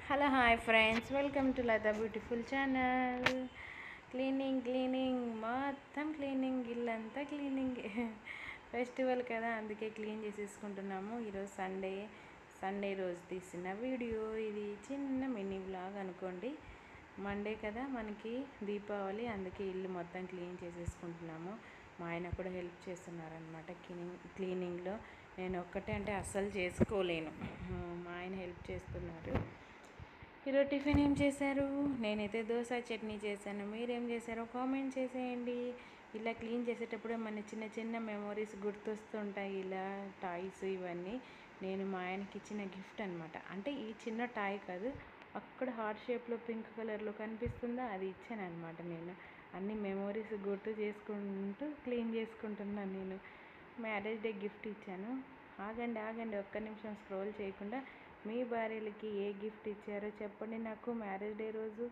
Hello hi friends, welcome to Latha beautiful channel. Cleaning మొత్తం cleaning, ఇల్లంతా cleaning. Festival కదా, అందుకే క్లీన్ చేసేసుకుంటున్నాము. ఈరోజు సండే రోజు తీసిన వీడియో ఇది. చిన్న మినీ వ్లాగ్ అనుకోండి. మండే కదా మనకి దీపావళి, అందుకే ఇల్లు మొత్తం క్లీన్ చేసేసుకుంటున్నాము. మా ఆయన కూడా హెల్ప్ చేస్తున్నారనమాట క్లీనింగ్లో. నేను ఒక్కటే అంటే అస్సలు చేసుకోలేను, మా ఆయన హెల్ప్ చేస్తున్నారు. ఈరోజు టిఫిన్ ఏం చేశారు? నేనైతే దోశ చట్నీ చేశాను. మీరేం చేశారో కామెంట్ చేసేయండి. ఇలా క్లీన్ చేసేటప్పుడు మన చిన్న చిన్న మెమొరీస్ గుర్తొస్తుంటాయి. ఇలా టాయ్స్ ఇవన్నీ నేను మా ఆయనకి ఇచ్చిన గిఫ్ట్ అనమాట. అంటే ఈ చిన్న టాయ్ కాదు, అక్కడ హార్ట్ షేప్లో పింక్ కలర్లో కనిపిస్తుందా, అది ఇచ్చాను అనమాట. నేను అన్ని మెమొరీస్ గుర్తు చేసుకుంటూ క్లీన్ చేసుకుంటున్నాను. నేను మ్యారేజ్ డే గిఫ్ట్ ఇచ్చాను. ఆగండి ఒక్క నిమిషం స్క్రోల్ చేయకుండా మీ భార్యలకి ఏ గిఫ్ట్ ఇచ్చారో చెప్పండి నాకు మ్యారేజ్ డే రోజు.